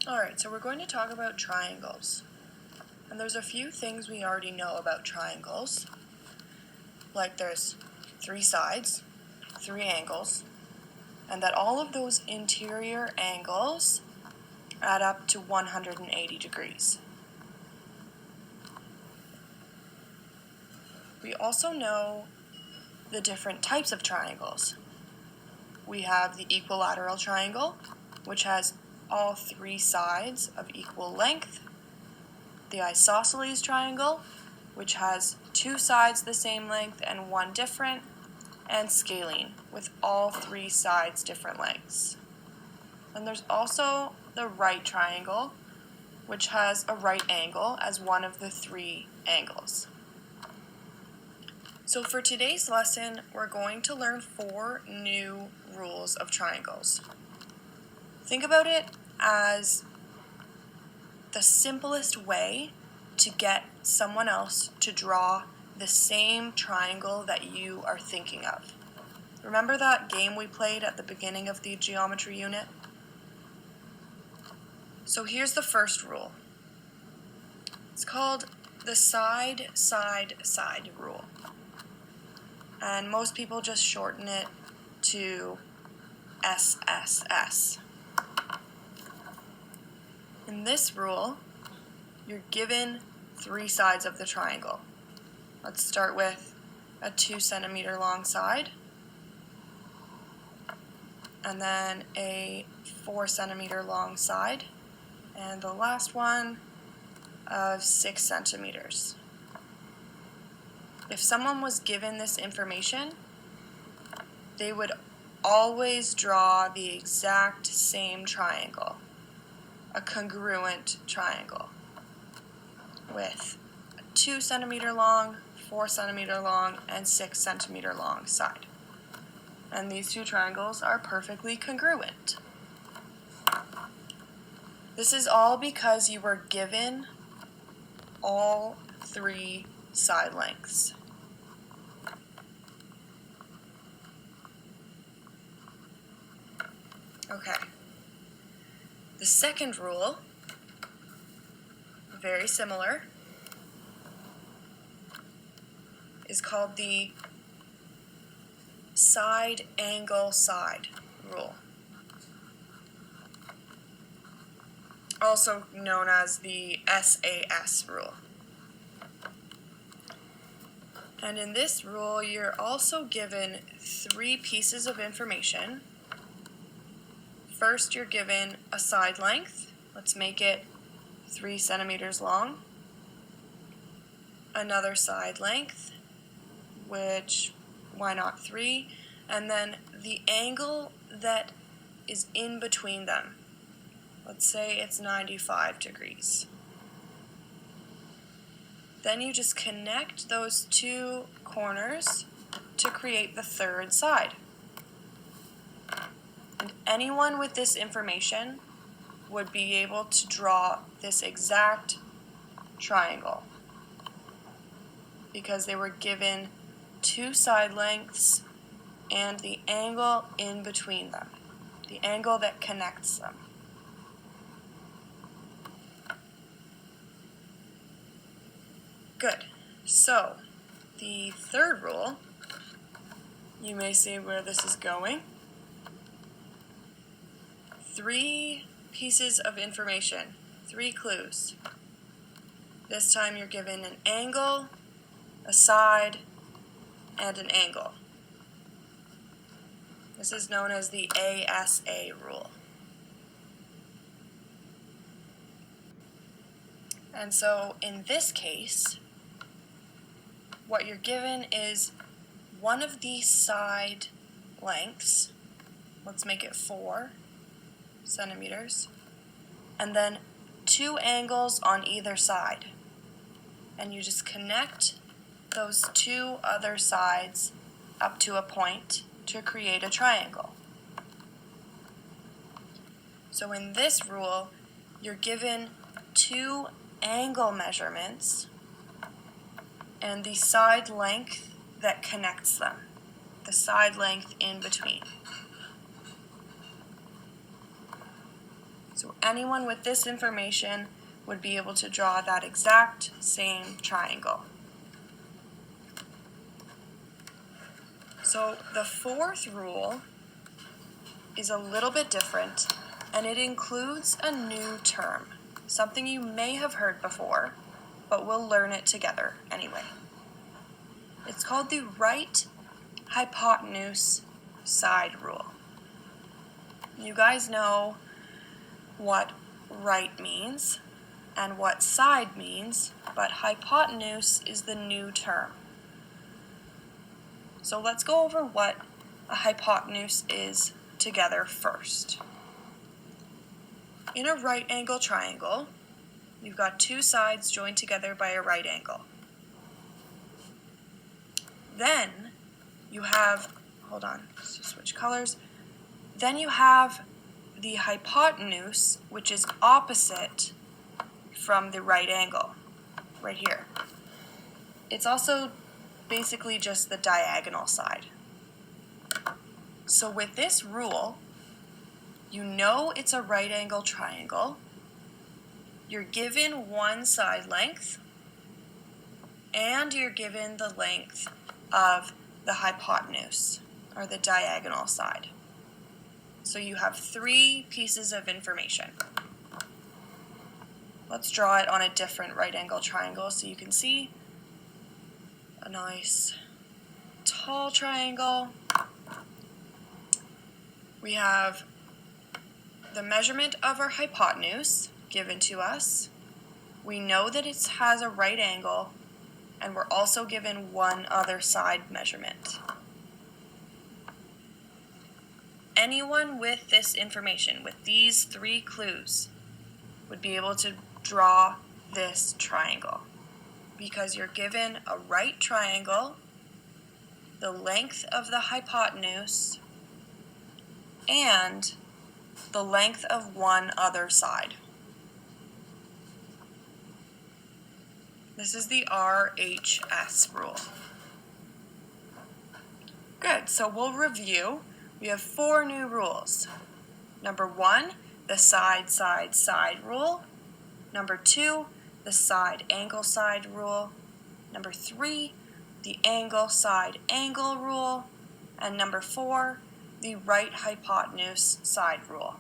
Alright, so we're going to talk about triangles. And there's a few things we already know about triangles. Like there's 3 sides, 3 angles, and that all of those interior angles add up to 180 degrees. We also know the different types of triangles. We have the equilateral triangle, which has all 3 sides of equal length. The isosceles triangle, which has 2 sides the same length and 1 different, and scalene, with all 3 sides different lengths. And there's also the right triangle, which has a right angle as one of the 3 angles. So for today's lesson, we're going to learn 4 new rules of triangles. Think about it as the simplest way to get someone else to draw the same triangle that you are thinking of. Remember that game we played at the beginning of the geometry unit? So here's the first rule. It's called the side, side, side rule. And most people just shorten it to SSS. In this rule, you're given 3 sides of the triangle. Let's start with a 2 centimeter long side, and then a 4 centimeter long side, and the last one of 6 centimeters. If someone was given this information, they would always draw the exact same triangle, a congruent triangle, with a 2 centimeter long, 4 centimeter long, and 6 centimeter long side. And these 2 triangles are perfectly congruent. This is all because you were given all 3 side lengths. Okay. The second rule, very similar, is called the side angle side rule, also known as the SAS rule. And in this rule, you're also given 3 pieces of information. First, you're given a side length. Let's make it 3 centimeters long. Another side length, which, why not 3? And then the angle that is in between them. Let's say it's 95 degrees. Then you just connect those 2 corners to create the third side. And anyone with this information would be able to draw this exact triangle because they were given 2 side lengths and the angle in between them, the angle that connects them. Good. So, the third rule, you may see where this is going. 3 pieces of information, 3 clues. This time you're given an angle, a side, and an angle. This is known as the ASA rule. And so in this case, what you're given is one of the side lengths, let's make it 4 centimeters, and then 2 angles on either side. And you just connect those 2 other sides up to a point to create a triangle. So in this rule, you're given 2 angle measurements and the side length that connects them, the side length in between. So anyone with this information would be able to draw that exact same triangle. So the fourth rule is a little bit different, and it includes a new term, something you may have heard before, but we'll learn it together anyway. It's called the right hypotenuse side rule. You guys know what right means and what side means, but hypotenuse is the new term. So let's go over what a hypotenuse is together first. In a right angle triangle, you've got two sides joined together by a right angle. Then you have, hold on, let's switch colors. Then you have the hypotenuse, which is opposite from the right angle, right here. It's also basically just the diagonal side. So with this rule, you know it's a right angle triangle. You're given one side length, and you're given the length of the hypotenuse, or the diagonal side. So you have three pieces of information. Let's draw it on a different right angle triangle so you can see a nice tall triangle. We have the measurement of our hypotenuse given to us. We know that it has a right angle, and we're also given one other side measurement. Anyone with this information, with these three clues, would be able to draw this triangle, because you're given a right triangle, the length of the hypotenuse, and the length of one other side. This is the RHS rule. Good, so we'll review. We have 4 new rules. Number 1, the side, side, side rule. Number 2, the side, angle, side rule. Number 3, the angle, side, angle rule. And number 4, the right hypotenuse side rule.